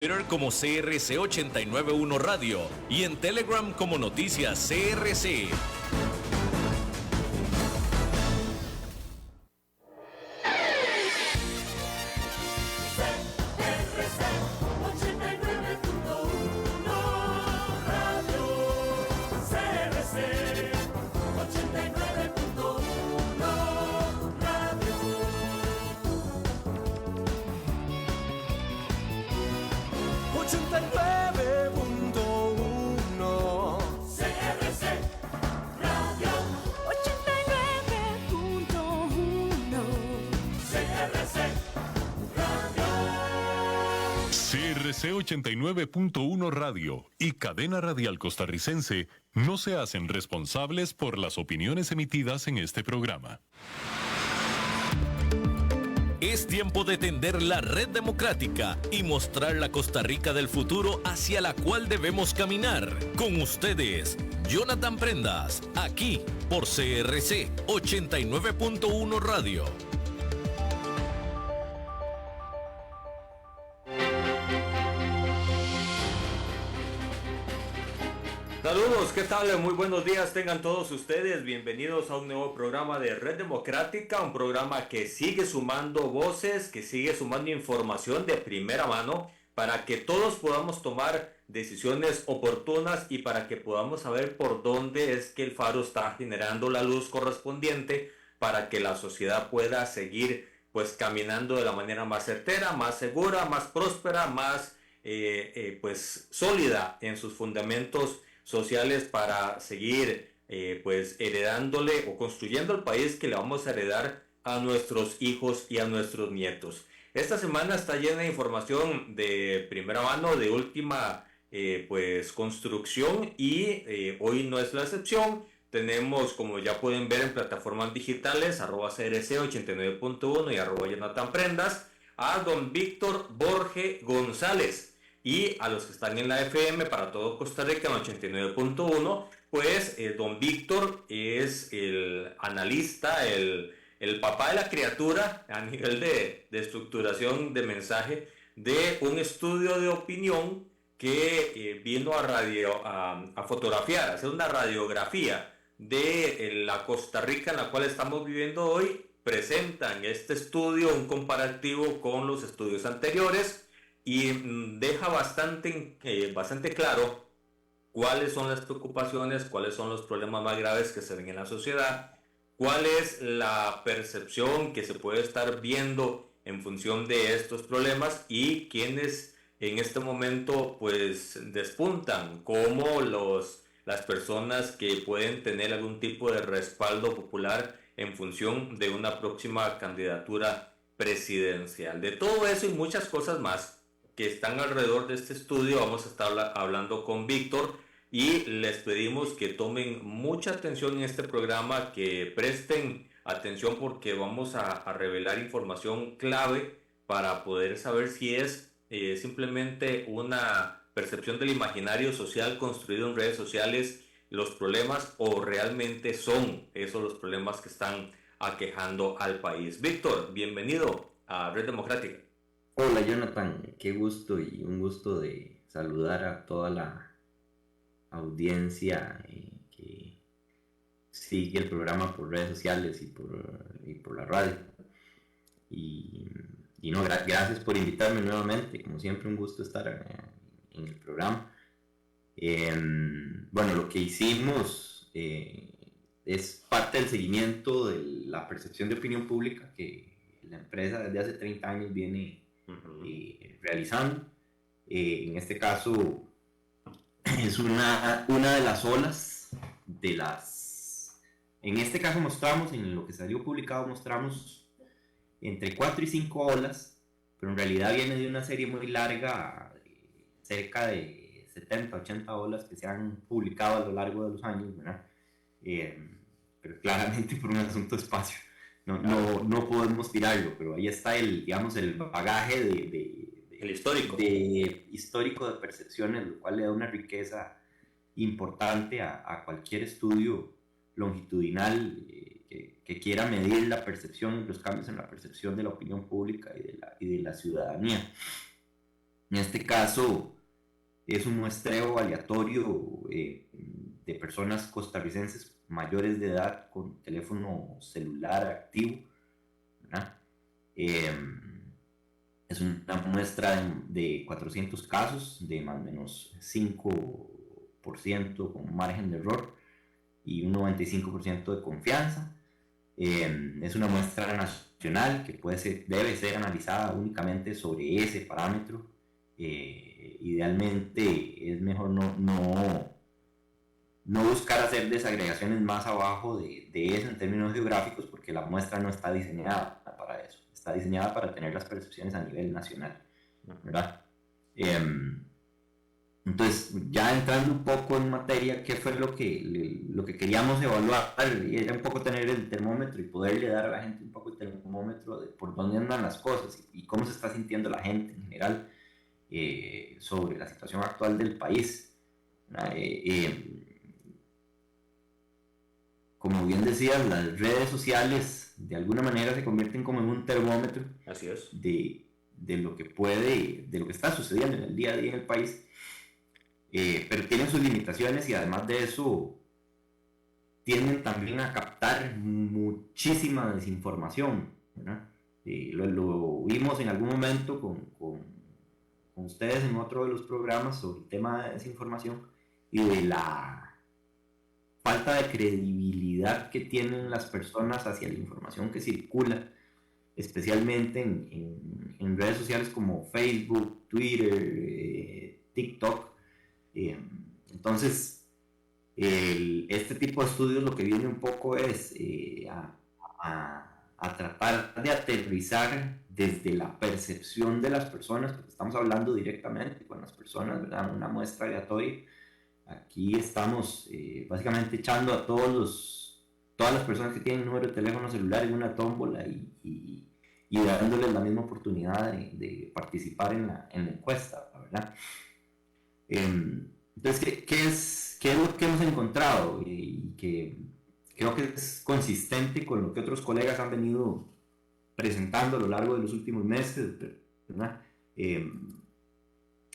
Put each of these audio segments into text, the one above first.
Twitter como CRC891 Radio y en Telegram como Noticias CRC. CRC 89.1 Radio y Cadena Radial Costarricense no se hacen responsables por las opiniones emitidas en este programa. Es tiempo de tender la red democrática y mostrar la Costa Rica del futuro hacia la cual debemos caminar. Con ustedes, Jonathan Prendas, aquí por CRC 89.1 Radio. Saludos, ¿qué tal? Muy buenos días tengan todos ustedes. Bienvenidos a un nuevo programa de Red Democrática, un programa que sigue sumando voces, que sigue sumando información de primera mano para que todos podamos tomar decisiones oportunas y para que podamos saber por dónde es que el faro está generando la luz correspondiente para que la sociedad pueda seguir pues caminando de la manera más certera, más segura, más próspera, más pues sólida en sus fundamentos sociales para seguir pues heredándole o construyendo el país que le vamos a heredar a nuestros hijos y a nuestros nietos. Esta semana está llena de información de primera mano, de última pues construcción y hoy no es la excepción. Tenemos, como ya pueden ver en plataformas digitales, @CRC89.1 y @Jonathan Prendas, a don Víctor Borge González. Y a los que están en la FM para todo Costa Rica en 89.1, pues don Víctor es el analista, el papá de la criatura a nivel de estructuración de mensaje de un estudio de opinión que vino a fotografiar, a hacer una radiografía de la Costa Rica en la cual estamos viviendo hoy. Presentan este estudio, un comparativo con los estudios anteriores, y deja bastante claro cuáles son las preocupaciones, cuáles son los problemas más graves que se ven en la sociedad, cuál es la percepción que se puede estar viendo en función de estos problemas y quiénes en este momento pues despuntan como las personas que pueden tener algún tipo de respaldo popular en función de una próxima candidatura presidencial. De todo eso y muchas cosas más que están alrededor de este estudio vamos a estar hablando con Víctor y les pedimos que tomen mucha atención en este programa, que presten atención porque vamos a revelar información clave para poder saber si es simplemente una percepción del imaginario social construido en redes sociales los problemas o realmente son esos los problemas que están aquejando al país. Víctor, bienvenido a Red Democrática. Hola Jonathan, qué gusto y un gusto de saludar a toda la audiencia que sigue el programa por redes sociales y por la radio. Y no, gracias por invitarme nuevamente, como siempre un gusto estar en el programa. Bueno, lo que hicimos es parte del seguimiento de la percepción de opinión pública que la empresa desde hace 30 años viene realizando. En este caso es una de las olas de las... En este caso mostramos, en lo que salió publicado, mostramos entre 4 y 5 olas, pero en realidad viene de una serie muy larga, cerca de 70, 80 olas que se han publicado a lo largo de los años, ¿verdad? Pero claramente por un asunto de espacio no podemos tirarlo, pero ahí está el bagaje el histórico de percepciones, lo cual le da una riqueza importante a cualquier estudio longitudinal que quiera medir la percepción, los cambios en la percepción de la opinión pública y de la ciudadanía. En este caso es un muestreo aleatorio de personas costarricenses mayores de edad con teléfono celular activo, ¿verdad? Es una muestra de 400 casos de más o menos 5% con margen de error y un 95% de confianza. Es una muestra nacional que debe ser analizada únicamente sobre ese parámetro. Idealmente es mejor no buscar hacer desagregaciones más abajo de eso en términos geográficos, porque la muestra no está diseñada para eso, está diseñada para tener las percepciones a nivel nacional, ¿verdad? Entonces, ya entrando un poco en materia, ¿qué fue lo que queríamos evaluar? Era un poco tener el termómetro y poderle dar a la gente un poco el termómetro de por dónde andan las cosas y cómo se está sintiendo la gente en general sobre la situación actual del país. Como bien decías, las redes sociales de alguna manera se convierten como en un termómetro. Así es. de lo que está sucediendo en el día a día en el país. Pero tienen sus limitaciones y además de eso tienden también a captar muchísima desinformación, ¿verdad? Lo vimos en algún momento con ustedes en otro de los programas sobre el tema de desinformación y de la falta de credibilidad que tienen las personas hacia la información que circula, especialmente en redes sociales como Facebook, Twitter, TikTok. Entonces, este tipo de estudios lo que viene un poco es a tratar de aterrizar desde la percepción de las personas, porque estamos hablando directamente con las personas, ¿verdad? Una muestra aleatoria. Aquí estamos básicamente echando a todas las personas que tienen número de teléfono celular en una tómbola y dándoles la misma oportunidad de participar en la encuesta, ¿verdad? Entonces, ¿qué es lo que hemos encontrado? Y que creo que es consistente con lo que otros colegas han venido presentando a lo largo de los últimos meses, ¿verdad? En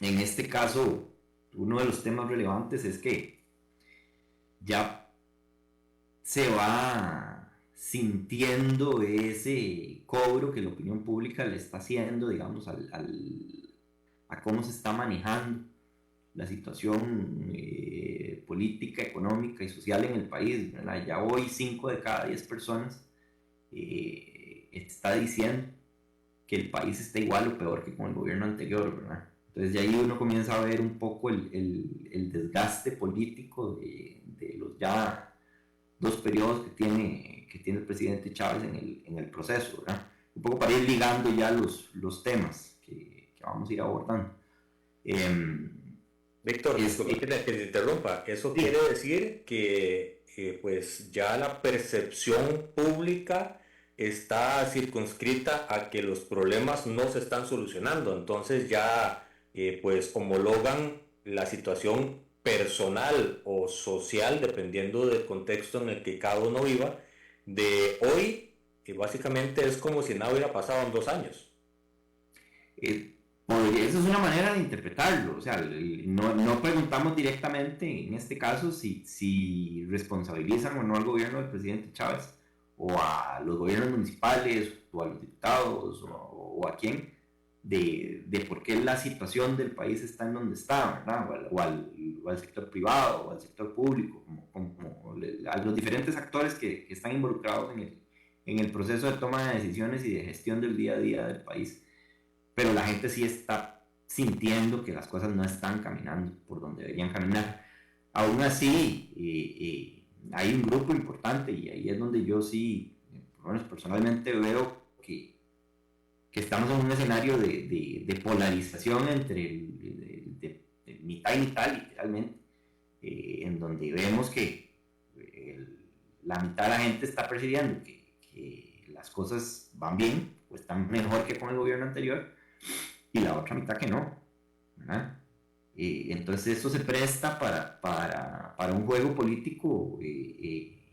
este caso, uno de los temas relevantes es que ya se va sintiendo ese cobro que la opinión pública le está haciendo, digamos, a cómo se está manejando la situación política, económica y social en el país, ¿verdad? Ya hoy 5 de cada 10 personas está diciendo que el país está igual o peor que con el gobierno anterior, ¿verdad? Entonces de ahí uno comienza a ver un poco el desgaste político de los ya 2 periodos que tiene el presidente Chávez en el proceso, ¿verdad? Un poco para ir ligando ya los temas que vamos a ir abordando. Víctor, disculpe que te interrumpa. Eso sí quiere decir que pues ya la percepción pública está circunscrita a que los problemas no se están solucionando. Entonces ya pues homologan la situación personal o social, dependiendo del contexto en el que cada uno viva, de hoy, que básicamente es como si nada hubiera pasado en 2 años. Esa es una manera de interpretarlo, o sea, no preguntamos directamente en este caso si responsabilizan o no al gobierno del presidente Chávez o a los gobiernos municipales o a los diputados o a quién de por qué la situación del país está en donde está, ¿verdad? O al sector privado o al sector público, como a los diferentes actores que están involucrados en el proceso de toma de decisiones y de gestión del día a día del país. Pero la gente sí está sintiendo que las cosas no están caminando por donde deberían caminar. Aún así, hay un grupo importante y ahí es donde yo sí, por lo menos personalmente veo que estamos en un escenario de polarización entre de mitad y mitad, literalmente, en donde vemos que la mitad de la gente está percibiendo que las cosas van bien o están mejor que con el gobierno anterior, y la otra mitad que no, ¿verdad? Entonces eso se presta para un juego político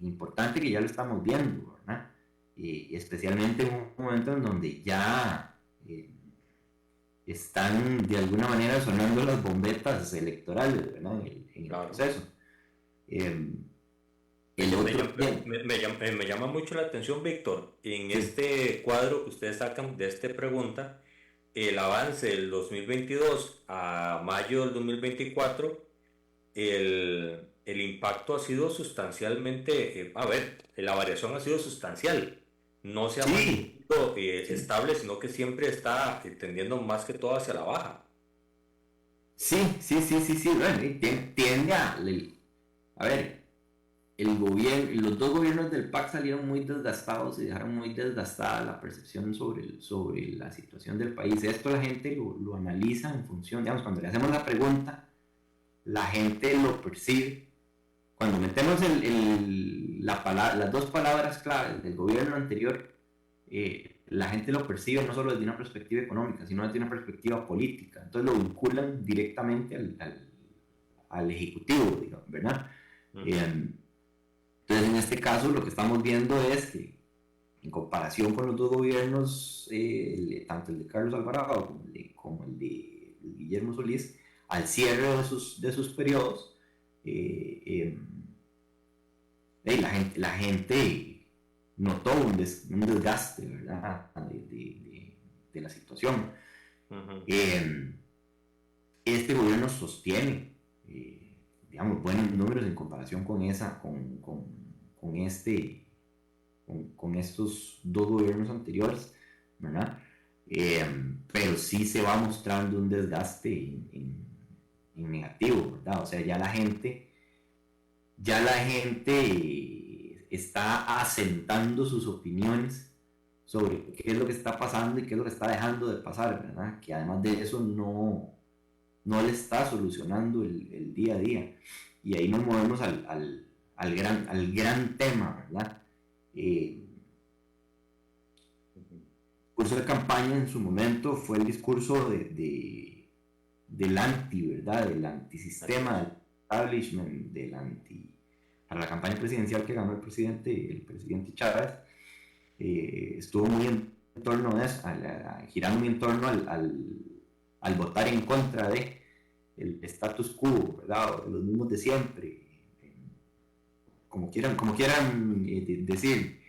importante que ya lo estamos viendo, ¿verdad? Especialmente en un momento en donde ya están de alguna manera sonando las bombetas electorales, ¿verdad? En el proceso. Me llama mucho la atención, Víctor, en este cuadro que ustedes sacan de esta pregunta, el avance del 2022 a mayo del 2024, el impacto ha sido sustancialmente, la variación ha sido sustancial, no se ha mantenido estable, sino que siempre está tendiendo más que todo hacia la baja. Sí, bueno, tiende a ver, los dos gobiernos del PAC salieron muy desgastados y dejaron muy desgastada la percepción sobre la situación del país. Esto la gente lo analiza en función, digamos, cuando le hacemos la pregunta, la gente lo percibe. Cuando metemos las dos palabras claves del gobierno anterior, la gente lo percibe no solo desde una perspectiva económica, sino desde una perspectiva política. Entonces lo vinculan directamente al Ejecutivo, digamos, ¿verdad? Entonces, en este caso, lo que estamos viendo es que, en comparación con los dos gobiernos, tanto el de Carlos Alvarado como el de Guillermo Solís, al cierre de sus periodos, la gente notó un desgaste, ¿verdad?, de la situación. Este gobierno sostiene, digamos, buenos números en comparación con estos dos gobiernos anteriores, ¿verdad? Pero sí se va mostrando un desgaste en negativo, ¿verdad? O sea, ya la gente está asentando sus opiniones sobre qué es lo que está pasando y qué es lo que está dejando de pasar, ¿verdad? Que además de eso no le está solucionando el día a día. Y ahí nos movemos al gran tema, ¿verdad? El discurso de campaña en su momento fue el discurso del ¿verdad? Del antisistema, del establishment, para la campaña presidencial que ganó el presidente Chávez, estuvo muy en torno a eso, girando muy en torno al votar en contra de el status quo, ¿verdad? Los mismos de siempre, como quieran decir.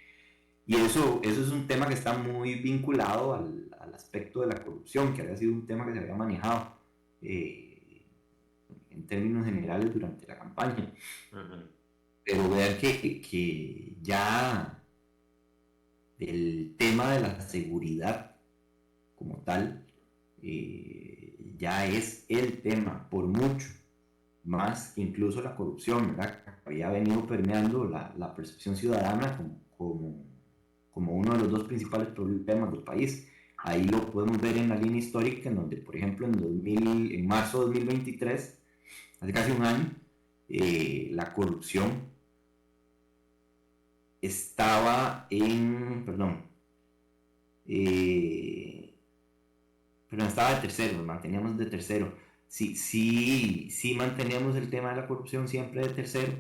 Y eso es un tema que está muy vinculado al aspecto de la corrupción, que había sido un tema que se había manejado en términos generales durante la campaña. Pero vean que ya el tema de la seguridad como tal ya es el tema, por mucho más que incluso la corrupción, ¿verdad? Había venido permeando la percepción ciudadana como uno de los dos principales problemas del país. Ahí lo podemos ver en la línea histórica, en donde, por ejemplo, en marzo de 2023, hace casi un año, la corrupción estaba estaba de tercero, nos manteníamos de tercero. Sí manteníamos el tema de la corrupción siempre de tercero,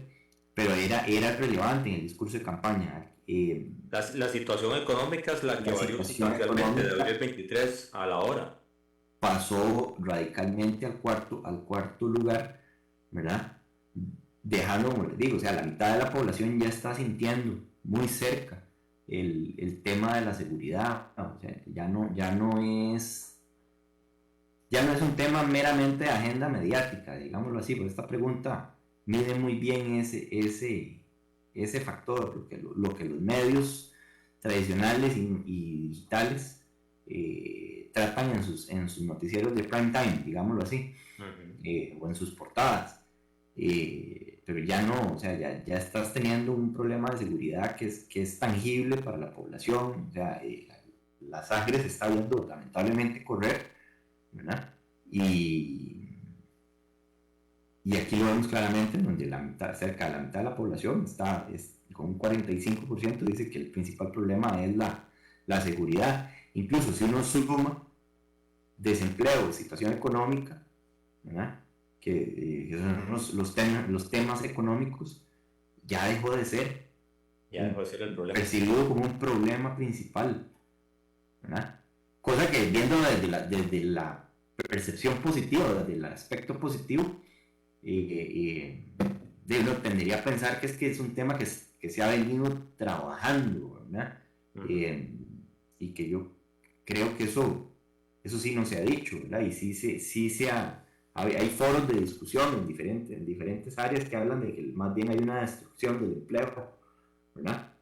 pero era relevante en el discurso de campaña. La situación económica es la que varió sustancialmente de 2023 a la hora. Pasó radicalmente al cuarto lugar, ¿verdad? Dejando, como les digo, o sea, la mitad de la población ya está sintiendo muy cerca el tema de la seguridad. O sea, ya no es un tema meramente de agenda mediática, digámoslo así, porque esta pregunta mide muy bien ese factor, lo que los medios tradicionales y digitales tratan en sus noticieros de prime time, digámoslo así, o en sus portadas. Pero ya no, o sea, ya estás teniendo un problema de seguridad que es tangible para la población. O sea, la sangre se está viendo lamentablemente correr, ¿verdad? Y aquí lo vemos claramente, donde cerca de la mitad de la población con un 45% dice que el principal problema es la seguridad. Incluso si uno suma desempleo, situación económica, ¿verdad?, que son los temas económicos, ya dejó de ser el problema, percibido como un problema principal, ¿verdad? Cosa que viendo desde la percepción positiva, del aspecto positivo, uno tendería a pensar que es un tema que se ha venido trabajando, ¿verdad? Y que yo creo que eso sí no se ha dicho, ¿verdad? Y hay foros de discusión en diferentes áreas que hablan de que más bien hay una destrucción del empleo, ¿verdad?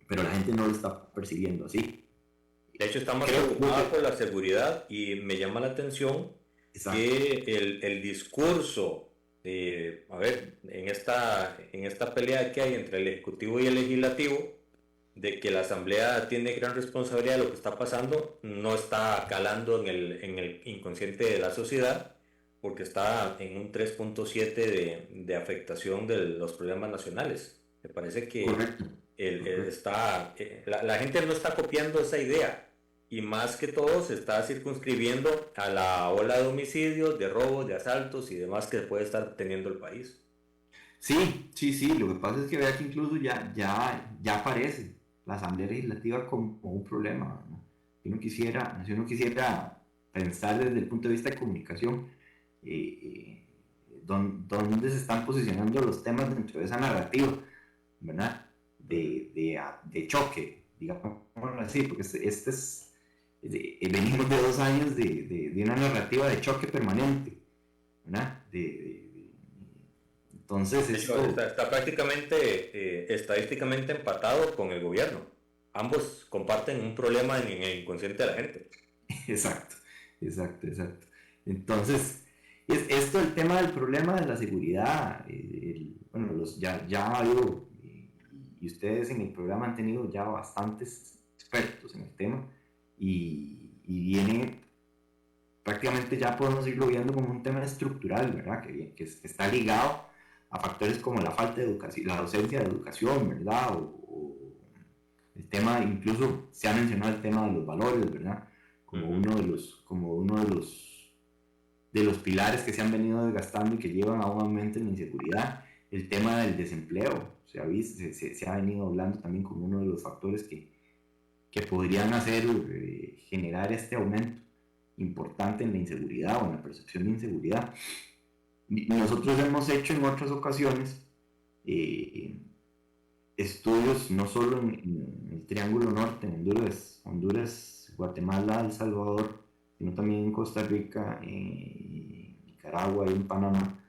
Pero la gente no lo está percibiendo así. De hecho, estamos preocupados por la seguridad y me llama la atención que el discurso, en esta pelea que hay entre el Ejecutivo y el Legislativo, de que la Asamblea tiene gran responsabilidad de lo que está pasando, no está calando en el inconsciente de la sociedad, porque está en un 3.7 de afectación de los problemas nacionales. Me parece que la gente no está copiando esa idea, y más que todo se está circunscribiendo a la ola de homicidios, de robos, de asaltos y demás que puede estar teniendo el país. Sí, lo que pasa es que vea que incluso ya aparece la Asamblea Legislativa como un problema, ¿no? Si uno quisiera pensar desde el punto de vista de comunicación, dónde se están posicionando los temas dentro de esa narrativa, ¿verdad? De choque, digamos así, porque venimos de 2 años de una narrativa de choque permanente, ¿verdad? Entonces está prácticamente estadísticamente empatado con el gobierno. Ambos comparten un problema en el inconsciente de la gente. Exacto. Entonces, esto el tema del problema de la seguridad, ya ha habido, y ustedes en el programa han tenido ya bastantes expertos en el tema, y viene, prácticamente ya podemos irlo viendo como un tema estructural, ¿verdad? Que está ligado a factores como la falta de educación, la ausencia de educación, ¿verdad? O el tema, incluso se ha mencionado el tema de los valores, ¿verdad? Como uno de los pilares que se han venido desgastando y que llevan a un aumento en la inseguridad. El tema del desempleo se ha venido hablando también como uno de los factores que podrían generar este aumento importante en la inseguridad o en la percepción de inseguridad. Nosotros hemos hecho en otras ocasiones estudios no solo en el Triángulo Norte, en Honduras, Guatemala, El Salvador, sino también en Costa Rica, en Nicaragua y en Panamá,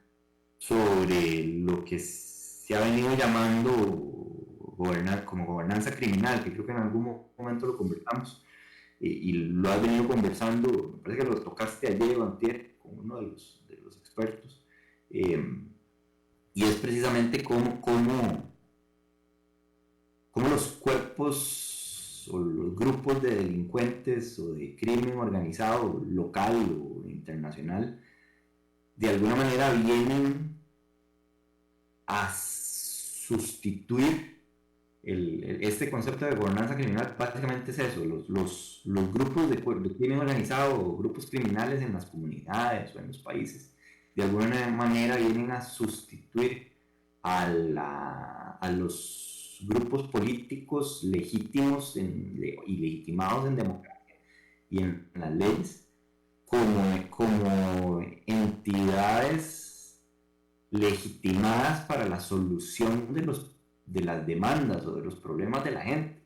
sobre lo que se ha venido llamando como gobernanza criminal, que creo que en algún momento lo conversamos, y lo has venido conversando, me parece que lo tocaste ayer o antier con uno de los expertos, y es precisamente cómo los cuerpos o los grupos de delincuentes o de crimen organizado local o internacional de alguna manera vienen a sustituir este concepto de gobernanza criminal. Básicamente es eso, los grupos de crimen organizado o grupos criminales en las comunidades o en los países de alguna manera vienen a sustituir a los grupos políticos legítimos y legitimados en democracia y en las leyes como entidades legitimadas para la solución de las demandas o de los problemas de la gente.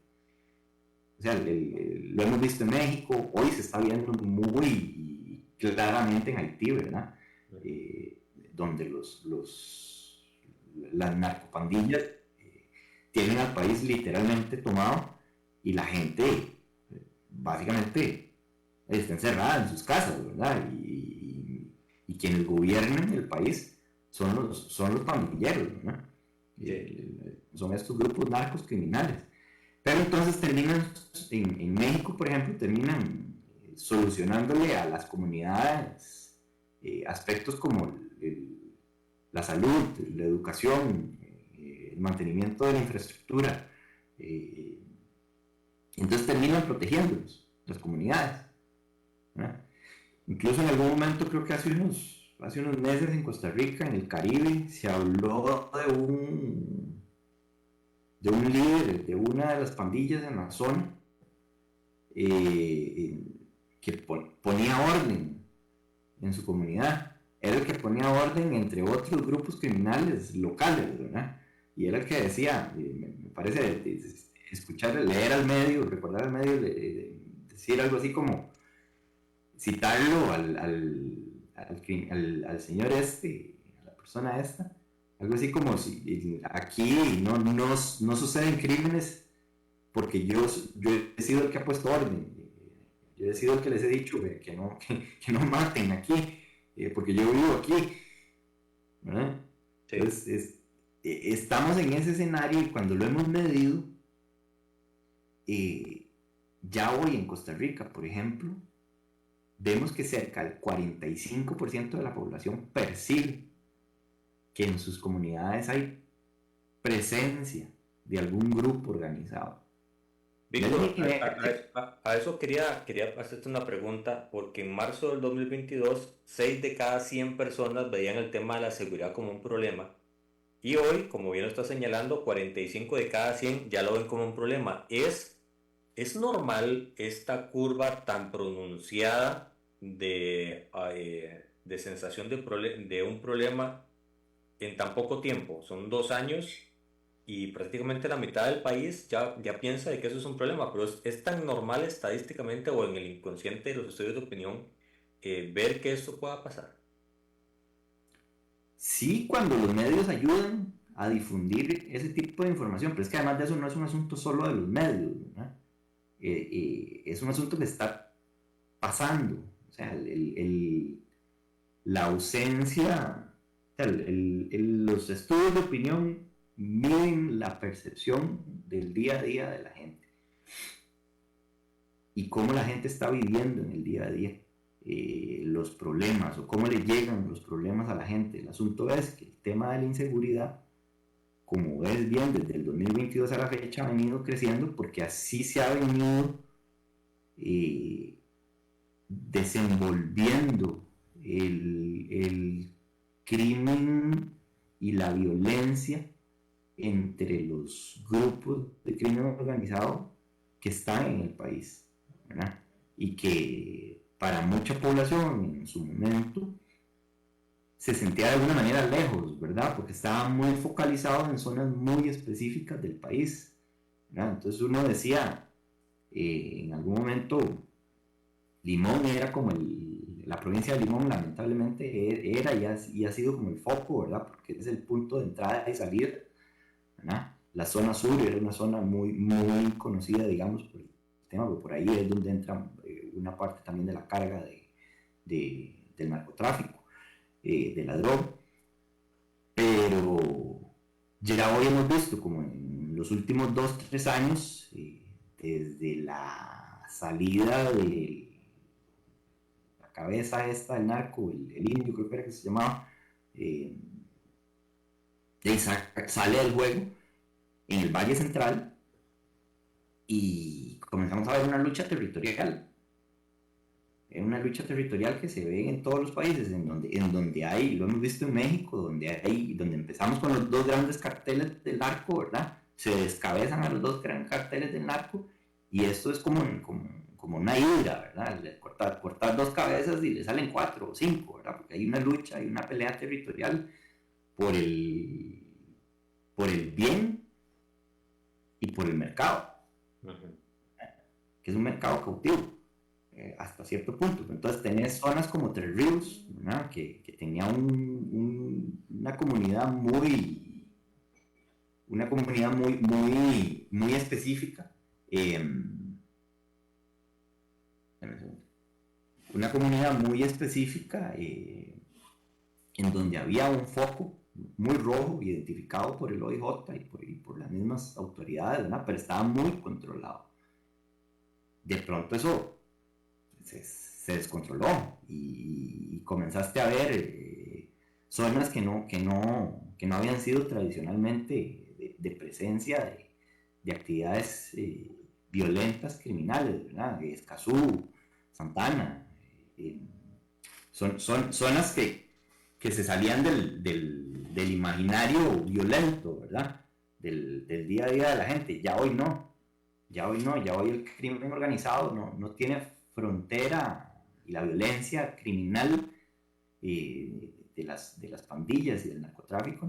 O sea, lo hemos visto en México, hoy se está viendo muy claramente en Haití, ¿verdad? Donde las narcopandillas tienen al país literalmente tomado y la gente básicamente está encerrada en sus casas, ¿verdad? Y quienes gobiernan el país son los pandilleros, ¿verdad? Son estos grupos narcos criminales. Pero entonces en México, por ejemplo, terminan solucionándole a las comunidades aspectos como la salud, la educación, el mantenimiento de la infraestructura. Entonces terminan protegiéndolos, las comunidades, ¿verdad? Incluso en algún momento, creo que hace unos meses en Costa Rica, en el Caribe, se habló de un líder de una de las pandillas en la zona, que ponía orden en su comunidad, era el que ponía orden entre otros grupos criminales locales, ¿verdad? Y era el que decía, me parece, escuchar, leer al medio, recordar al medio, decir algo así como, citarlo al señor a la persona esta, algo así como, si aquí no suceden crímenes porque yo he sido el que ha puesto orden, yo he sido el que les he dicho que no maten aquí, porque yo vivo aquí, ¿verdad? Sí. Entonces, estamos en ese escenario y cuando lo hemos medido, ya hoy en Costa Rica, por ejemplo, vemos que cerca del 45% de la población percibe que en sus comunidades hay presencia de algún grupo organizado. Víctor, a eso quería hacerte una pregunta, porque en marzo del 2022, 6 de cada 100 personas veían el tema de la seguridad como un problema, y hoy, como bien lo está señalando, 45 de cada 100 ya lo ven como un problema. ¿Es normal esta curva tan pronunciada de sensación de un problema en tan poco tiempo? Son 2 años y prácticamente la mitad del país ya piensa de que eso es un problema, pero es tan normal estadísticamente o en el inconsciente de los estudios de opinión ver que esto pueda pasar. Sí, cuando los medios ayudan a difundir ese tipo de información, pero es que además de eso no es un asunto solo de los medios, ¿verdad? Es un asunto que está pasando, o sea, la ausencia, o sea, los estudios de opinión miden la percepción del día a día de la gente y cómo la gente está viviendo en el día a día, los problemas o cómo le llegan los problemas a la gente. El asunto es que el tema de la inseguridad, como ves bien, desde el 2022 a la fecha ha venido creciendo porque así se ha venido desenvolviendo el crimen y la violencia entre los grupos de crimen organizado que están en el país, ¿verdad? Y que para mucha población en su momento se sentía de alguna manera lejos, ¿verdad? Porque estaba muy focalizado en zonas muy específicas del país, ¿verdad? Entonces uno decía, en algún momento, Limón era como la provincia de Limón lamentablemente era y ha sido como el foco, ¿verdad? Porque es el punto de entrada y salida, ¿verdad? La zona sur era una zona muy, muy conocida, digamos, por el tema, porque por ahí es donde entra una parte también de la carga del narcotráfico, de la droga. Pero ya hoy hemos visto como en los últimos 2-3 años, desde la salida de la cabeza esta del narco, el indio creo que era que se llamaba, sale del juego en el Valle Central y comenzamos a ver una lucha territorial. Es una lucha territorial que se ve en todos los países, en donde hay, lo hemos visto en México, donde empezamos con los 2 grandes carteles del narco, ¿verdad? Se descabezan a los 2 grandes carteles del narco y esto es como una hidra, ¿verdad? Cortar 2 cabezas y le salen 4 o 5, ¿verdad? Porque hay una lucha, hay una pelea territorial por el bien y por el mercado, que es un mercado cautivo. Hasta cierto punto. Entonces tenés zonas como Tres Ríos, ¿verdad? que tenía una comunidad muy específica, una comunidad muy específica en donde había un foco muy rojo identificado por el OIJ y por las mismas autoridades, ¿verdad? Pero estaba muy controlado. De pronto eso se descontroló y comenzaste a ver zonas que no habían sido tradicionalmente de presencia de actividades violentas criminales, ¿verdad? Escazú, Santana, son zonas que se salían del imaginario violento, ¿verdad? Del día a día de la gente. Ya hoy el crimen organizado no tiene frontera y la violencia criminal de las pandillas y del narcotráfico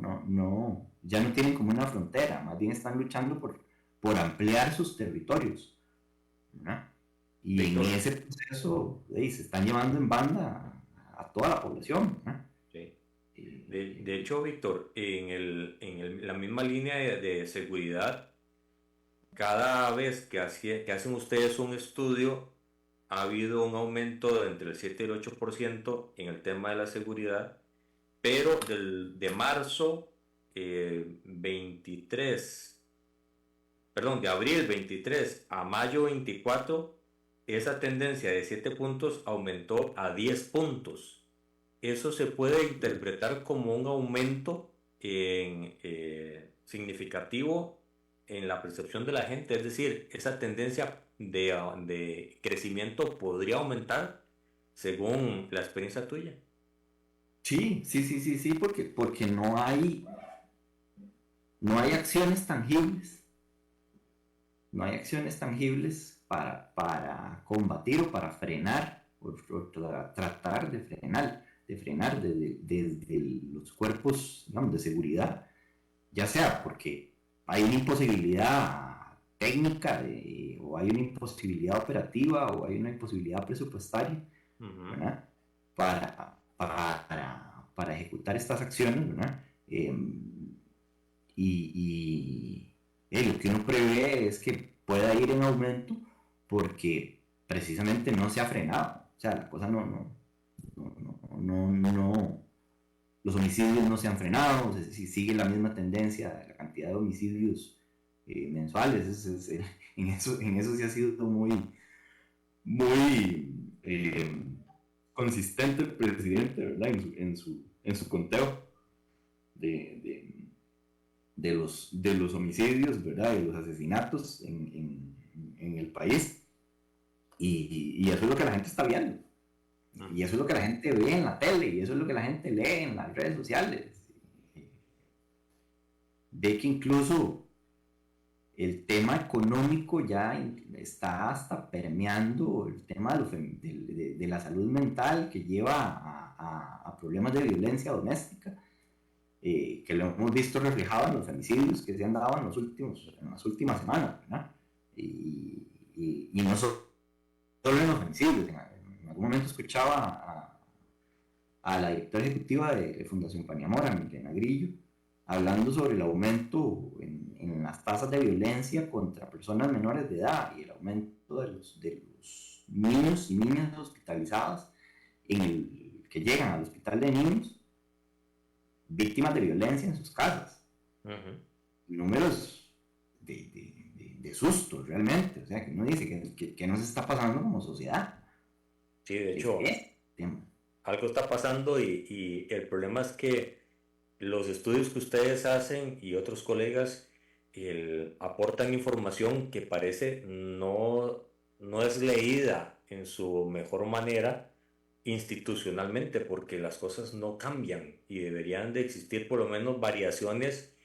ya no tienen como una frontera, más bien están luchando por ampliar sus territorios, ¿verdad? Y en ese proceso se están llevando en banda a toda la población, ¿verdad? Sí. De hecho, Víctor, en la misma línea de seguridad, cada vez que hacen ustedes un estudio, ha habido un aumento de entre el 7 y el 8% en el tema de la seguridad, pero de marzo 23, perdón, de abril 23 a mayo 24, esa tendencia de 7 puntos aumentó a 10 puntos. Eso se puede interpretar como un aumento significativo en la percepción de la gente, es decir, esa tendencia de crecimiento podría aumentar según la experiencia tuya. Sí, porque no hay acciones tangibles. No hay acciones tangibles para combatir o para frenar, o tratar de frenar desde los cuerpos, digamos, de seguridad, ya sea porque hay una imposibilidad técnica o hay una imposibilidad operativa o hay una imposibilidad presupuestaria, ¿verdad? Para ejecutar estas acciones, ¿verdad? Lo que uno prevé es que pueda ir en aumento porque precisamente no se ha frenado. O sea, la cosa los homicidios no se han frenado, si sigue la misma tendencia, la cantidad de homicidios mensuales, en eso sí ha sido muy consistente el presidente, ¿verdad? En su conteo de los homicidios, ¿verdad? De los asesinatos en el país, y eso es lo que la gente está viendo, y eso es lo que la gente ve en la tele, y eso es lo que la gente lee en las redes sociales. Ve que incluso el tema económico ya está hasta permeando el tema de la salud mental, que lleva a problemas de violencia doméstica, que lo hemos visto reflejado en los femicidios que se han dado en las últimas semanas, ¿verdad? Y no solo en los femicidios. En algún momento escuchaba a la directora ejecutiva de Fundación Paniamora, Milena Grillo, hablando sobre el aumento en las tasas de violencia contra personas menores de edad y el aumento de los niños y niñas hospitalizadas que llegan al hospital de niños víctimas de violencia en sus casas. Números de susto realmente, o sea, que uno dice que nos está pasando como sociedad. Sí, de hecho, algo está pasando, y el problema es que los estudios que ustedes hacen y otros colegas aportan información que parece no es leída en su mejor manera institucionalmente, porque las cosas no cambian y deberían de existir por lo menos variaciones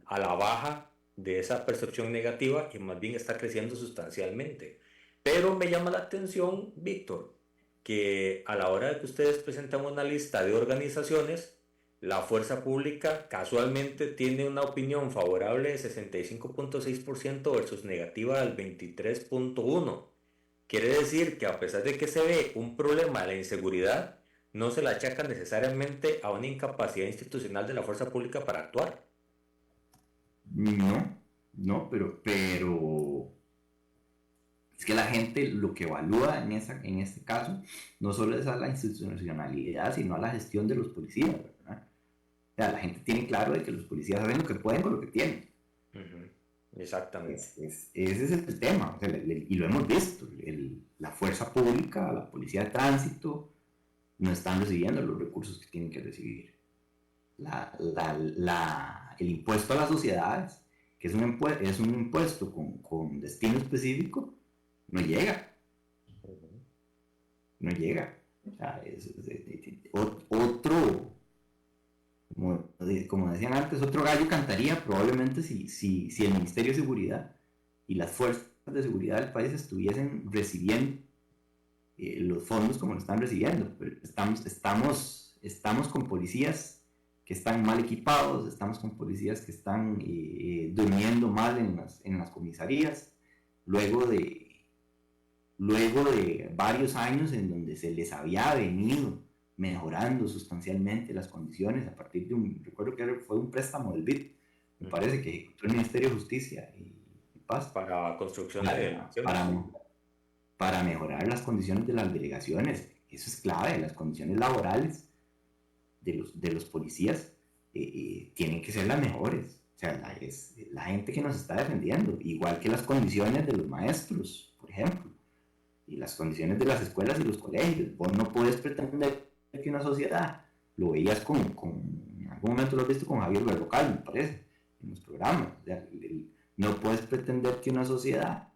a la baja de esa percepción negativa, que más bien está creciendo sustancialmente. Pero me llama la atención, Víctor, que a la hora de que ustedes presentan una lista de organizaciones, la fuerza pública casualmente tiene una opinión favorable de 65.6% versus negativa del 23.1%. Quiere decir que a pesar de que se ve un problema de la inseguridad, no se la achaca necesariamente a una incapacidad institucional de la fuerza pública para actuar. No, pero es que la gente lo que evalúa en este caso no solo es a la institucionalidad, sino a la gestión de los policías, ¿verdad? O sea, la gente tiene claro de que los policías saben lo que pueden con lo que tienen. Exactamente. Ese es el tema, o sea, y lo hemos visto. La fuerza pública, la policía de tránsito, no están recibiendo los recursos que tienen que recibir. El impuesto a las sociedades, que es un impuesto con destino específico, no llega. No llega. O sea, otro, como decían antes, otro gallo cantaría probablemente si el Ministerio de Seguridad y las fuerzas de seguridad del país estuviesen recibiendo los fondos como lo están recibiendo. Pero estamos con policías que están mal equipados, estamos con policías que están durmiendo mal en las comisarías, luego de varios años en donde se les había venido mejorando sustancialmente las condiciones a partir de recuerdo que fue un préstamo del BID, me parece que ejecutó el Ministerio de Justicia y Paz para construcción para mejorar las condiciones de las delegaciones. Eso es clave. Las condiciones laborales de los policías tienen que ser las mejores. O sea, es la gente que nos está defendiendo, igual que las condiciones de los maestros, por ejemplo, y las condiciones de las escuelas y los colegios. Vos no puedes pretender que una sociedad, lo veías en algún momento lo has visto con Javier Berrocal, me parece, en los programas. O sea, no puedes pretender que una sociedad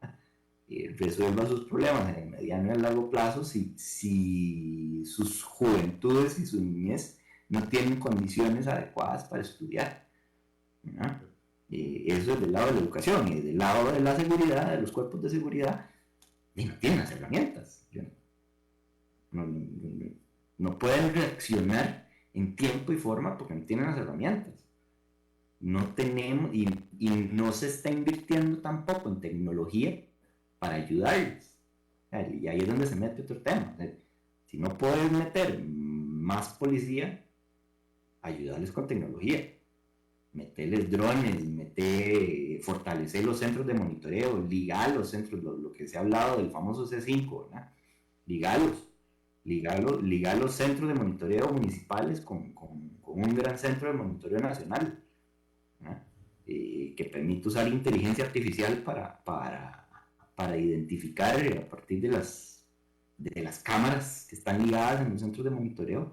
resuelva sus problemas en el mediano y el largo plazo si sus juventudes y su niñez no tienen condiciones adecuadas para estudiar, ¿no? Eso es del lado de la educación, y del lado de la seguridad, de los cuerpos de seguridad, y no tienen las herramientas. No pueden reaccionar en tiempo y forma porque no tienen las herramientas. No tenemos, y no se está invirtiendo tampoco en tecnología para ayudarles. Y ahí es donde se mete otro tema. Si no puedes meter más policía, ayudarles con tecnología. Meterles drones, fortalecer los centros de monitoreo, ligar los centros, lo que se ha hablado del famoso C5, ¿verdad? Ligar los centros de monitoreo municipales con un gran centro de monitoreo nacional, ¿verdad? Que permite usar inteligencia artificial para identificar a partir de las cámaras que están ligadas en los centros de monitoreo,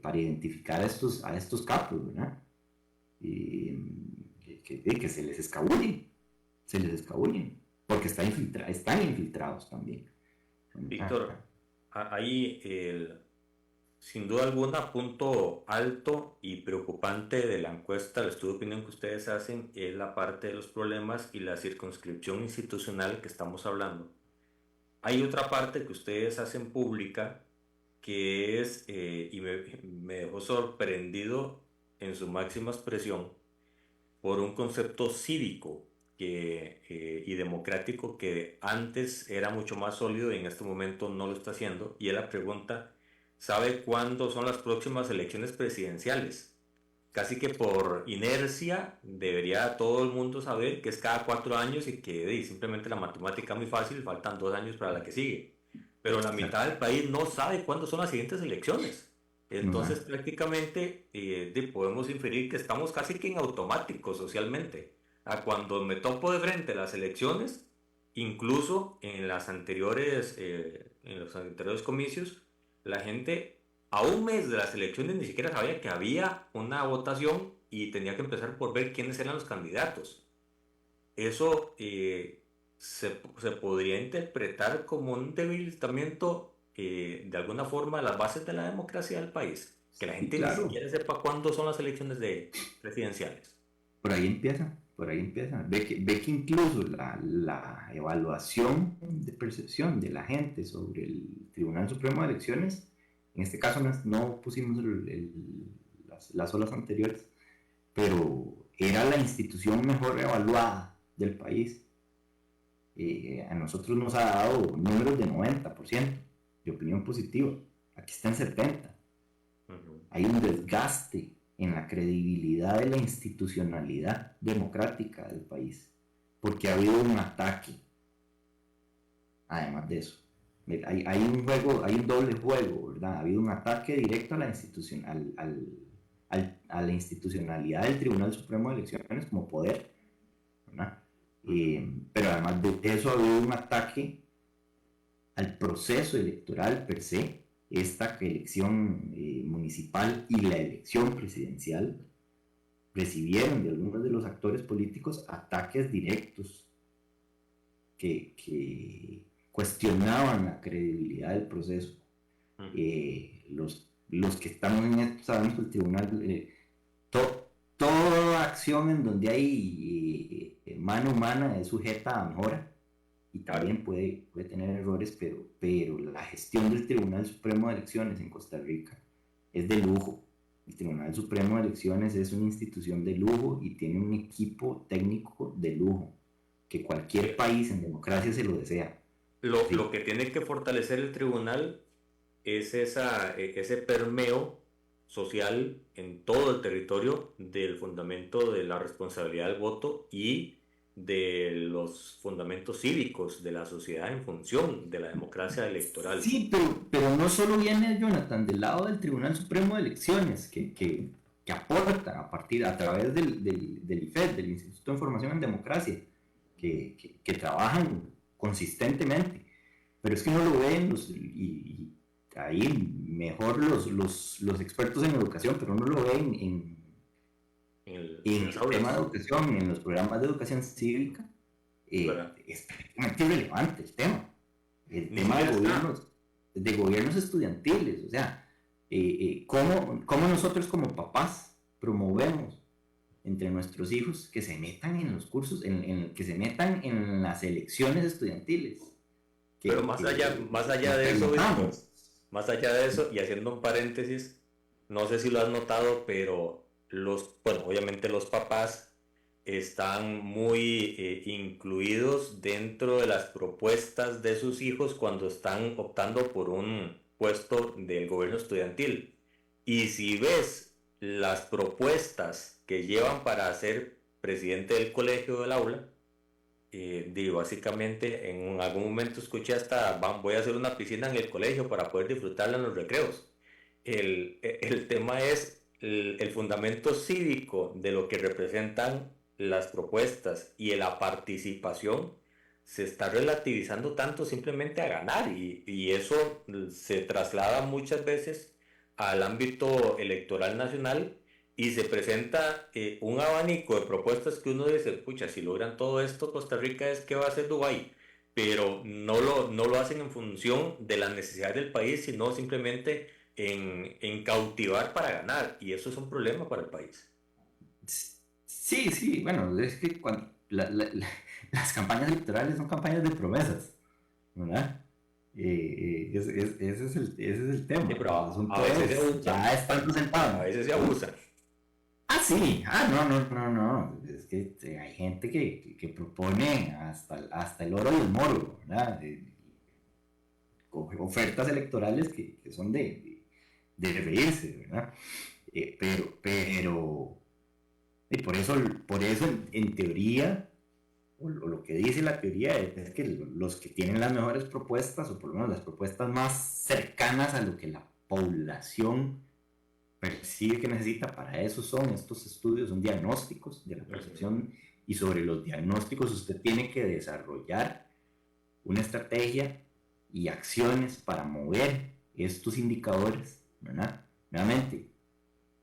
para identificar a estos capos, ¿verdad? Que se les escabullen, porque están infiltrados también. Víctor, ahí sin duda alguna, punto alto y preocupante de la encuesta, el estudio de opinión que ustedes hacen, es la parte de los problemas y la circunscripción institucional que estamos hablando. Hay otra parte que ustedes hacen pública que es, y me dejó sorprendido en su máxima expresión, por un concepto cívico y democrático que antes era mucho más sólido y en este momento no lo está haciendo, y es la pregunta: ¿sabe cuándo son las próximas elecciones presidenciales? Casi que por inercia debería todo el mundo saber que es cada 4 años y que simplemente la matemática es muy fácil, faltan 2 años para la que sigue. Pero la mitad del país no sabe cuándo son las siguientes elecciones. Entonces prácticamente podemos inferir que estamos casi que en automático socialmente. A cuando me topo de frente las elecciones, incluso en los anteriores comicios, la gente a un mes de las elecciones ni siquiera sabía que había una votación y tenía que empezar por ver quiénes eran los candidatos. Eso se podría interpretar como un debilitamiento de alguna forma de las bases de la democracia del país, que la gente ni siquiera sepa cuándo son las elecciones presidenciales. Por ahí empieza. Ve que incluso la evaluación de percepción de la gente sobre el Tribunal Supremo de Elecciones, en este caso no pusimos las olas anteriores, pero era la institución mejor evaluada del país. A nosotros nos ha dado números de 90% de opinión positiva. Aquí está en 70%. Hay un desgaste en la credibilidad de la institucionalidad democrática del país, porque ha habido un ataque. Además de eso, hay un doble juego, ¿verdad? Ha habido un ataque directo a la a la institucionalidad del Tribunal Supremo de Elecciones como poder, ¿verdad? Pero además de eso ha habido un ataque al proceso electoral per se. Esta elección municipal y la elección presidencial recibieron de algunos de los actores políticos ataques directos que cuestionaban la credibilidad del proceso. Los que estamos en esto sabemos que el tribunal, toda acción en donde hay mano humana es sujeta a mejora, y también puede tener errores, pero la gestión del Tribunal Supremo de Elecciones en Costa Rica es de lujo. El Tribunal Supremo de Elecciones es una institución de lujo y tiene un equipo técnico de lujo, que cualquier país en democracia se lo desea. Lo que tiene que fortalecer el tribunal es ese permeo social en todo el territorio del fundamento de la responsabilidad del voto y de los fundamentos cívicos de la sociedad en función de la democracia electoral. Sí, pero no solo viene, Jonathan, del lado del Tribunal Supremo de Elecciones, que aporta a través del IFED, del Instituto de Información en Democracia, que trabajan consistentemente, pero es que no lo ven y ahí mejor los expertos en educación, pero no lo ven en el tema de educación, en los programas de educación cívica. Es prácticamente irrelevante el tema. El tema de gobiernos estudiantiles, o sea, cómo nosotros como papás promovemos entre nuestros hijos que se metan en los cursos, que se metan en las elecciones estudiantiles. Pero más allá de eso, Víctor, más allá de eso, y haciendo un paréntesis, no sé si lo has notado, pero obviamente los papás están muy incluidos dentro de las propuestas de sus hijos cuando están optando por un puesto del gobierno estudiantil. Y si ves las propuestas que llevan para ser presidente del colegio del aula, básicamente en algún momento escuché hasta voy a hacer una piscina en el colegio para poder disfrutarla en los recreos. El tema es el fundamento cívico de lo que representan las propuestas y la participación se está relativizando tanto simplemente a ganar y eso se traslada muchas veces al ámbito electoral nacional y se presenta un abanico de propuestas que uno dice, pucha, si logran todo esto, Costa Rica es que va a ser Dubái, pero no lo hacen en función de las necesidades del país, sino simplemente en cautivar para ganar, y eso es un problema para el país. Sí, bueno, es que cuando las campañas electorales son campañas de promesas, ¿verdad? Ese es el tema. Sí, pero a veces se abusan. Ya están presentados. A veces se abusan. Sí, no. Es que hay gente que propone hasta el oro y el moro, ¿verdad? Ofertas electorales que son de reírse, ¿verdad? Pero y por eso en teoría, o lo que dice la teoría es que los que tienen las mejores propuestas, o por lo menos las propuestas más cercanas a lo que la población percibe que necesita, para eso son estos estudios, son diagnósticos de la percepción, y sobre los diagnósticos usted tiene que desarrollar una estrategia y acciones para mover estos indicadores, ¿verdad? Nuevamente,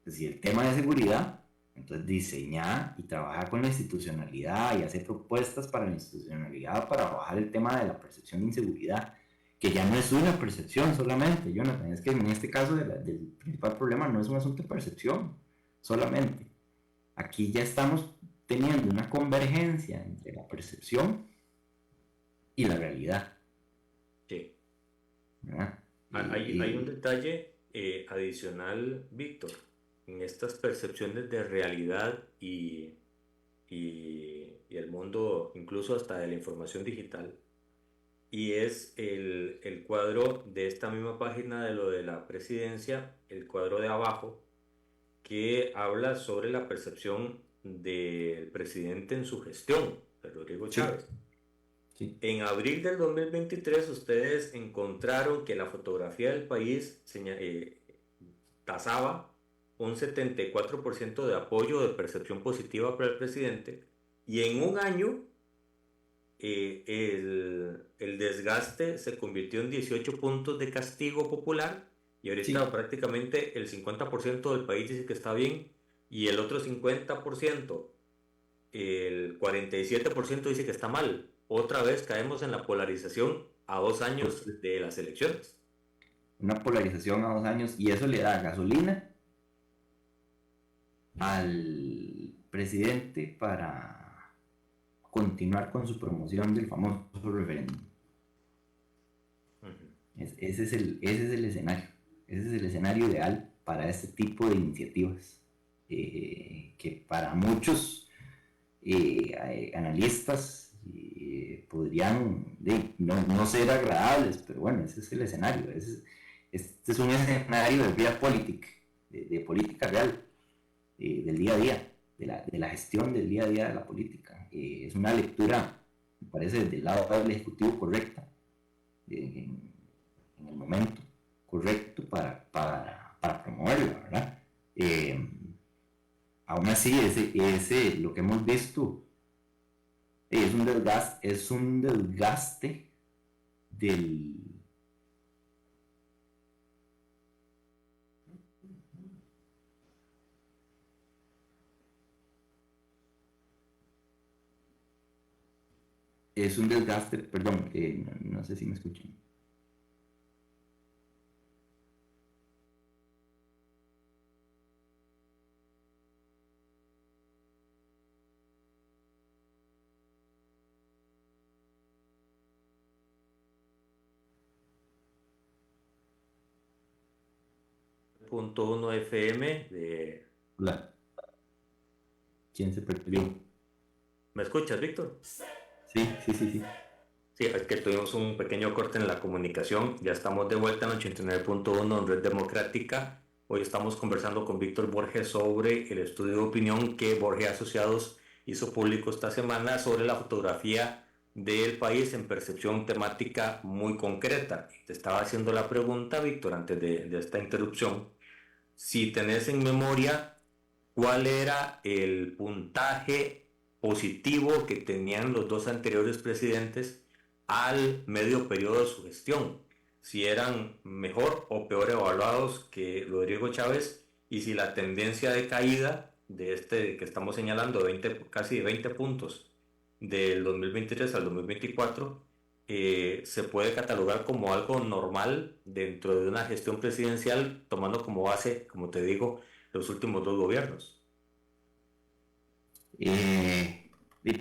si el tema de seguridad, entonces diseñar y trabajar con la institucionalidad y hacer propuestas para la institucionalidad para bajar el tema de la percepción de inseguridad, que ya no es una percepción solamente, Jonathan, es que en este caso del principal problema no es un asunto de percepción solamente. Aquí ya estamos teniendo una convergencia entre la percepción y la realidad. Sí. Hay un detalle adicional, Víctor, en estas percepciones de realidad y el mundo, incluso hasta de la información digital, y es el cuadro de esta misma página de lo de la presidencia, el cuadro de abajo, que habla sobre la percepción del presidente en su gestión, de Rodrigo Chávez. Sí. En abril del 2023 ustedes encontraron que la fotografía del país tasaba un 74% de apoyo, de percepción positiva para el presidente, y en un año el desgaste se convirtió en 18 puntos de castigo popular, y ahorita prácticamente el 50% del país dice que está bien, y el otro 50%, el 47% dice que está mal. Otra vez caemos en la polarización a 2 años de las elecciones. Una polarización a 2 años, y eso le da gasolina al presidente para continuar con su promoción del famoso referéndum. Ese es el escenario. Ese es el escenario ideal para este tipo de iniciativas. Que para muchos analistas podrían no ser agradables, pero bueno, ese es el escenario. Este es un escenario de vida política, de política real, del día a día, de la gestión del día a día de la política. Es una lectura, me parece, desde el lado del Ejecutivo correcta, en el momento correcto para promoverla, ¿verdad? Aún así, lo que hemos visto es un desgaste del... Es un desgaste, perdón, no sé si me escuchan. .1 FM de... Hola. ¿Quién se perdió? ¿Me escuchas, Víctor? Sí. Sí, es que tuvimos un pequeño corte en la comunicación. Ya estamos de vuelta en 89.1 en Red Democrática. Hoy estamos conversando con Víctor Borges sobre el estudio de opinión que Borges Asociados hizo público esta semana sobre la fotografía del país en percepción temática muy concreta. Te estaba haciendo la pregunta, Víctor, antes de esta interrupción, si tenés en memoria cuál era el puntaje positivo que tenían los dos anteriores presidentes al medio periodo de su gestión, si eran mejor o peor evaluados que Rodrigo Chávez, y si la tendencia de caída de este que estamos señalando, casi de 20 puntos del 2023 al 2024, se puede catalogar como algo normal dentro de una gestión presidencial, tomando como base, como te digo, los últimos dos gobiernos.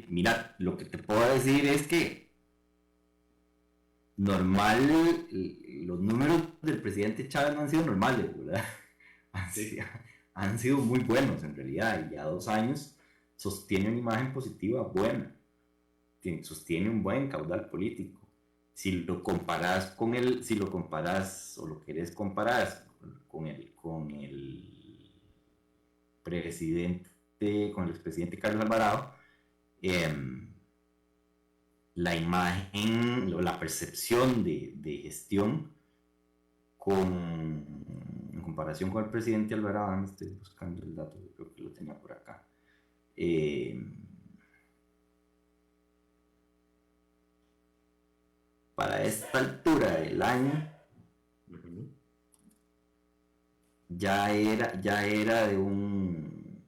Mira, lo que te puedo decir es que los números del presidente Chávez no han sido normales, ¿verdad? Han sido muy buenos en realidad, y ya 2 años sostiene una imagen positiva buena, sostiene un buen caudal político. Si lo comparas o lo querés comparar con el expresidente Carlos Alvarado, la imagen o la percepción de gestión en comparación con el presidente Alvarado, me estoy buscando el dato, creo que lo tenía por acá, para esta altura del año ya era de un...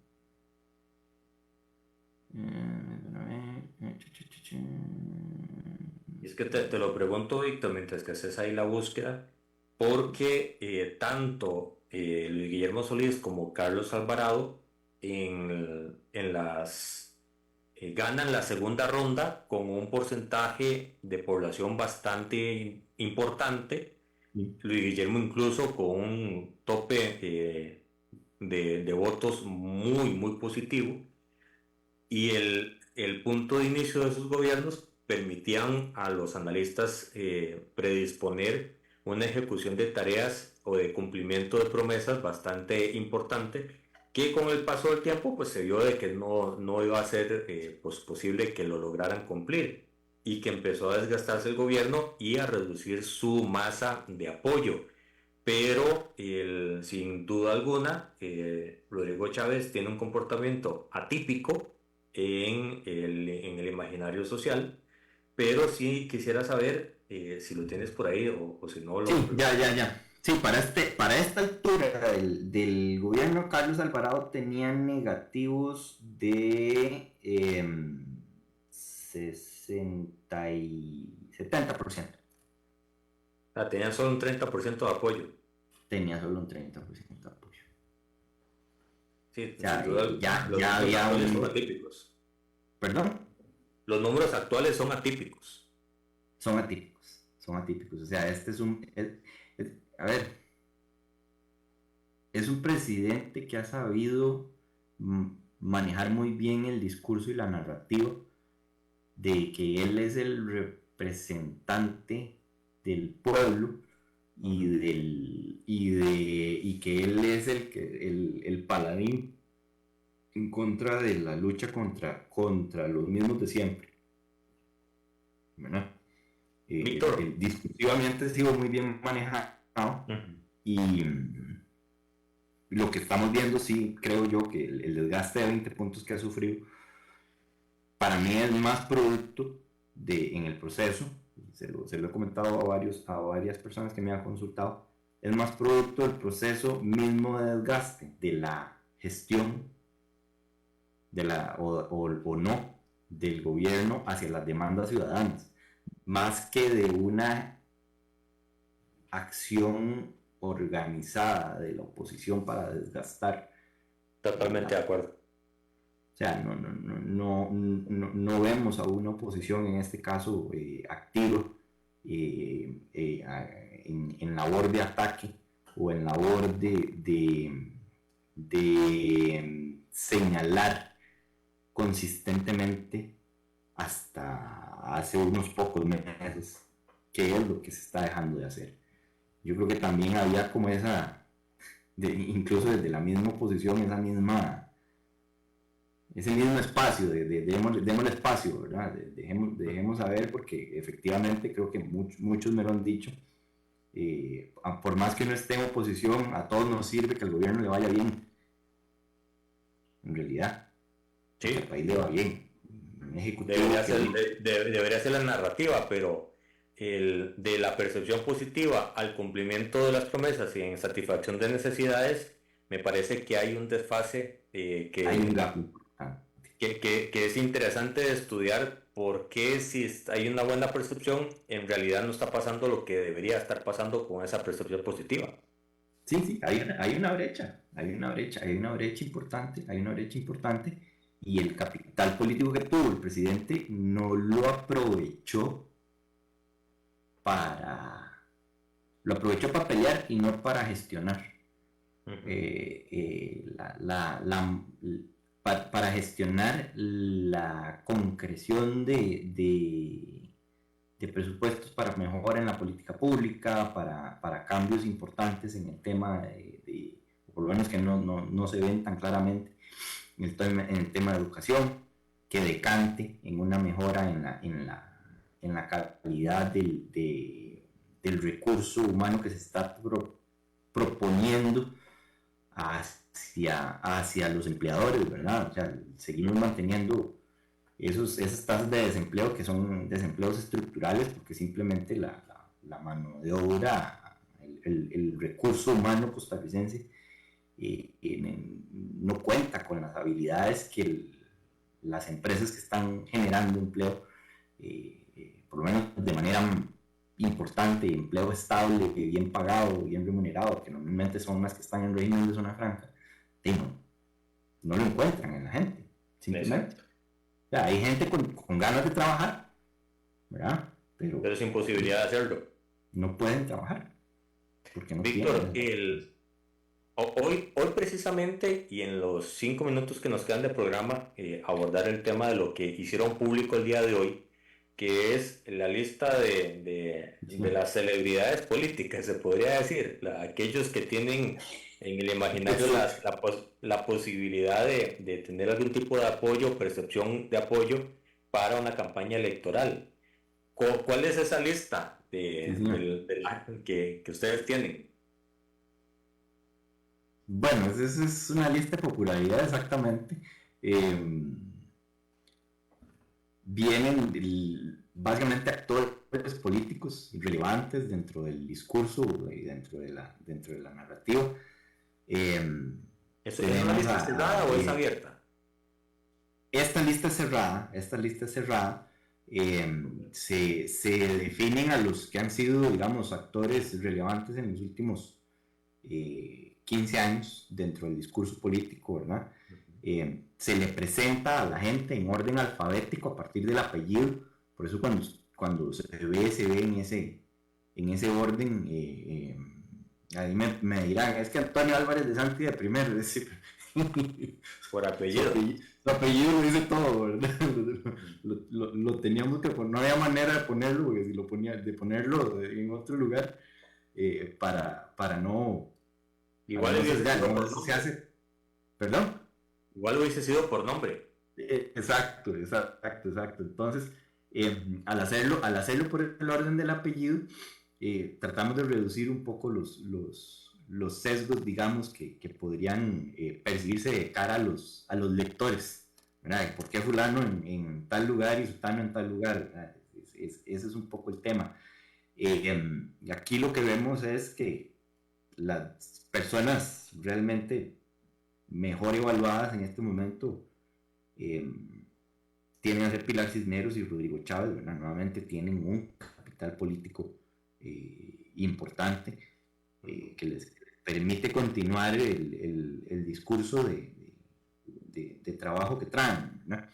Es que te lo pregunto, Víctor, mientras que haces ahí la búsqueda, porque tanto Luis Guillermo Solís como Carlos Alvarado ganan la segunda ronda con un porcentaje de población bastante importante. Luis Guillermo incluso con un tope de votos muy, muy positivo. Y el punto de inicio de esos gobiernos permitían a los analistas predisponer una ejecución de tareas o de cumplimiento de promesas bastante importante, que con el paso del tiempo pues se vio de que no iba a ser pues posible que lo lograran cumplir, y que empezó a desgastarse el gobierno y a reducir su masa de apoyo. Pero sin duda alguna, Rodrigo Chávez tiene un comportamiento atípico en el imaginario social, pero sí quisiera saber si lo tienes por ahí o si no lo... Sí, ya. Sí, para esta altura del gobierno, Carlos Alvarado tenía negativos de 70%. Tenía solo un 30% de apoyo. Tenía solo un 30% de apoyo. Sí, Ya sin duda, ya los había son atípicos. ¿Perdón? los números actuales son atípicos. Son atípicos. O sea, este es a ver, es un presidente que ha sabido manejar muy bien el discurso y la narrativa de que él es el representante del pueblo y que él es el paladín en contra de la lucha contra los mismos de siempre, ¿verdad? Discursivamente ha sido muy bien manejado. Y lo que estamos viendo, sí, creo yo que el desgaste de 20 puntos que ha sufrido, para mí es más producto en el proceso, se lo he comentado a varias personas que me han consultado, es más producto del proceso mismo de desgaste, de la gestión o no del gobierno hacia las demandas ciudadanas, más que de una acción organizada de la oposición para desgastar. Totalmente de acuerdo. O sea, no vemos a una oposición en este caso activa en labor de ataque o en labor de señalar consistentemente hasta hace unos pocos meses qué es lo que se está dejando de hacer. Yo creo que también había como incluso desde la misma oposición, ese mismo espacio, démosle espacio, ¿verdad? Dejemos saber, porque efectivamente creo que muchos me lo han dicho, por más que no esté en oposición, a todos nos sirve que al gobierno le vaya bien, en realidad, sí, al país le va bien. Debería ser la narrativa, pero de la percepción positiva al cumplimiento de las promesas y en satisfacción de necesidades, me parece que hay un desfase hay un gap que es interesante de estudiar, porque si hay una buena percepción, en realidad no está pasando lo que debería estar pasando con esa percepción positiva. Sí, hay una brecha importante, y el capital político que tuvo el presidente no lo aprovechó para pelear y no para gestionar. Para gestionar la concreción de presupuestos para mejora en la política pública, para cambios importantes en el tema por lo menos que no se ven tan claramente en el tema de educación, que decante en una mejora en la calidad del recurso humano que se está proponiendo hacia los empleadores, ¿verdad? O sea, seguimos manteniendo esas tasas de desempleo que son desempleos estructurales, porque simplemente la mano de obra, el recurso humano costarricense no cuenta con las habilidades que las empresas que están generando empleo, por lo menos de manera importante, empleo estable, bien pagado, bien remunerado, que normalmente son las que están en régimen de zona franca, no lo encuentran en la gente, simplemente. O sea, hay gente con ganas de trabajar, ¿verdad? Pero es imposibilidad de hacerlo. No pueden trabajar. Porque no Víctor, hoy precisamente, y en los 5 minutos que nos quedan de programa, abordar el tema de lo que hicieron público el día de hoy, que es la lista de las celebridades políticas, se podría decir, aquellos que tienen en el imaginario la posibilidad de tener algún tipo de apoyo, percepción de apoyo para una campaña electoral. ¿Cuál es esa lista que ustedes tienen? Bueno, esa es una lista de popularidad, exactamente. Vienen básicamente actores políticos relevantes dentro del discurso y dentro de la narrativa. ¿Es una lista cerrada o es abierta? Esta lista es cerrada. Se definen a los que han sido, digamos, actores relevantes en los últimos 15 años dentro del discurso político, ¿verdad? se le presenta a la gente en orden alfabético a partir del apellido. Por eso cuando se ve en ese orden, ahí me dirán, es que Antonio Álvarez de Santi de primero, es decir, por apellido. Su apellido lo dice todo, ¿verdad? Lo teníamos que poner, no había manera de ponerlo, porque si de ponerlo en otro lugar, para no... Igual se hace... ¿Perdón? Igual hubiese sido por nombre. Exacto. Entonces, al hacerlo por el orden del apellido, tratamos de reducir un poco los sesgos, digamos, que podrían percibirse de cara a los lectores, ¿verdad? ¿Por qué fulano en tal lugar y sutano en tal lugar? Ese es un poco el tema. Y aquí lo que vemos es que las personas realmente mejor evaluadas en este momento tienen a ser Pilar Cisneros y Rodrigo Chávez, ¿verdad? Nuevamente tienen un capital político importante que les permite continuar el discurso de trabajo que traen, ¿verdad?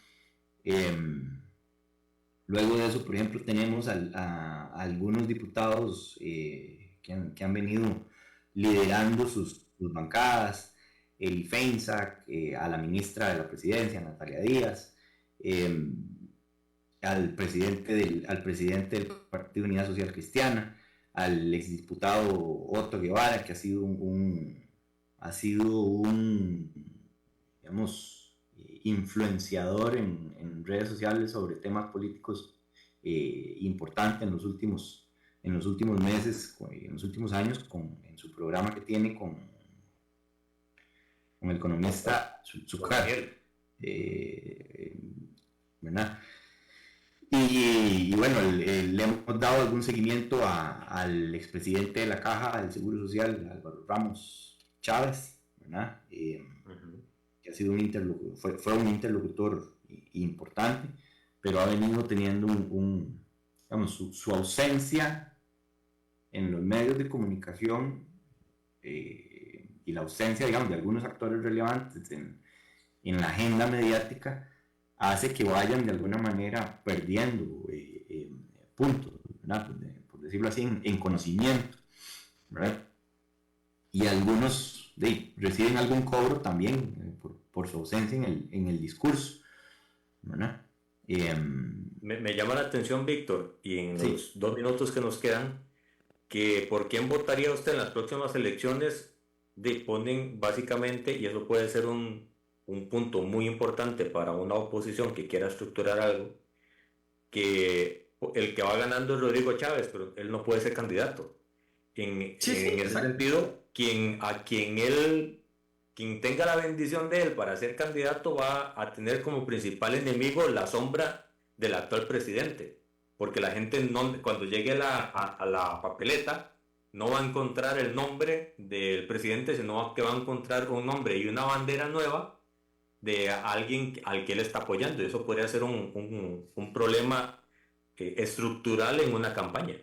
Luego de eso, por ejemplo, tenemos a algunos diputados que han venido liderando sus bancadas, el IFENSA, a la ministra de la Presidencia, Natalia Díaz, al presidente del Partido Unidad Social Cristiana, al exdiputado Otto Guevara, que ha sido un digamos, influenciador en redes sociales sobre temas políticos importantes en los últimos meses, en los últimos años, en su programa que tiene con el economista Zucar, ¿verdad? Y bueno, le hemos dado algún seguimiento al expresidente de la Caja del Seguro Social, Álvaro Ramos Chávez, ¿verdad? Que ha sido fue un interlocutor importante, pero ha venido teniendo digamos, su ausencia en los medios de comunicación y la ausencia, digamos, de algunos actores relevantes en la agenda mediática hace que vayan de alguna manera perdiendo puntos, ¿verdad? Por decirlo así, en conocimiento, ¿verdad? Y algunos reciben algún cobro también por su ausencia en el discurso, ¿verdad? Me llama la atención, Víctor, y en los 2 minutos que nos quedan, que por quién votaría usted en las próximas elecciones, ponen básicamente, y eso puede ser un punto muy importante para una oposición que quiera estructurar algo, que el que va ganando es Rodrigo Chávez, pero él no puede ser candidato. En ese sentido, quien tenga la bendición de él para ser candidato va a tener como principal enemigo la sombra del actual presidente, porque la gente cuando llegue a la papeleta no va a encontrar el nombre del presidente, sino que va a encontrar un nombre y una bandera nueva de alguien al que él está apoyando, y eso podría ser un problema estructural en una campaña.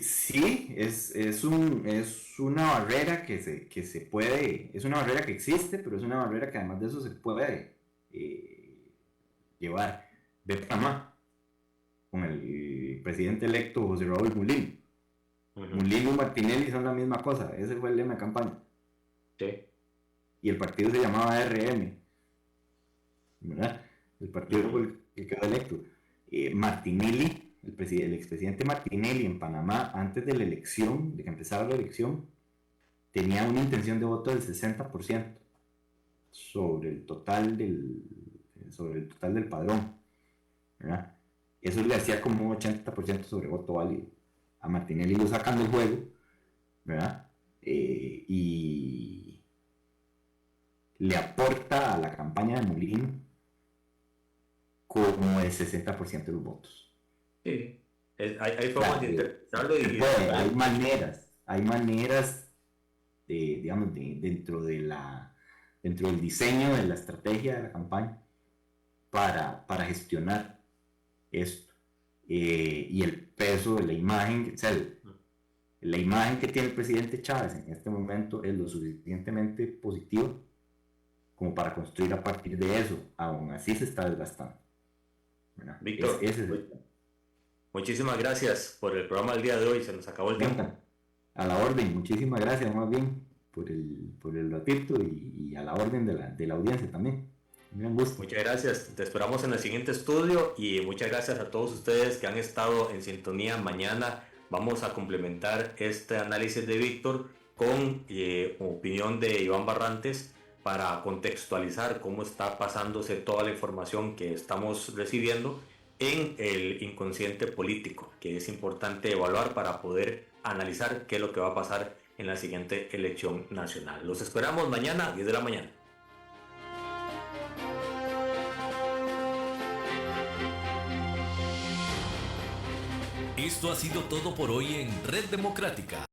Sí, es una barrera que se puede, es una barrera que existe, pero es una barrera que además de eso se puede llevar. Ve Panamá, con el presidente electo José Raúl Mulino. Mulino y Martinelli son la misma cosa, ese fue el lema de campaña. Sí. Y el partido se llamaba RM, ¿verdad? El partido fue el que quedó electo. Martinelli, el expresidente Martinelli en Panamá, antes de la elección, de que empezara la elección, tenía una intención de voto del 60% sobre el total del padrón, ¿verdad? Eso le hacía como un 80% sobre voto válido. A Martinelli lo sacan del juego, ¿verdad? Y le aporta a la campaña de Mulino como el 60% de los votos. Sí, hay formas de interpretarlo. Hay maneras digamos, dentro del diseño de la estrategia de la campaña para gestionar esto. Y el peso de la imagen, o sea, la imagen que tiene el presidente Chávez en este momento es lo suficientemente positiva como para construir a partir de eso. Aún así se está desgastando. Víctor, muchísimas gracias por el programa del día de hoy. Se nos acabó el tiempo. A la orden, muchísimas gracias más bien por el ratito y a la orden de la audiencia también. Un gran gusto. Muchas gracias. Te esperamos en el siguiente estudio y muchas gracias a todos ustedes que han estado en sintonía. Mañana vamos a complementar este análisis de Víctor con opinión de Iván Barrantes para contextualizar cómo está pasándose toda la información que estamos recibiendo en el inconsciente político, que es importante evaluar para poder analizar qué es lo que va a pasar en la siguiente elección nacional. Los esperamos mañana, 10 de la mañana. Esto ha sido todo por hoy en Red Democrática.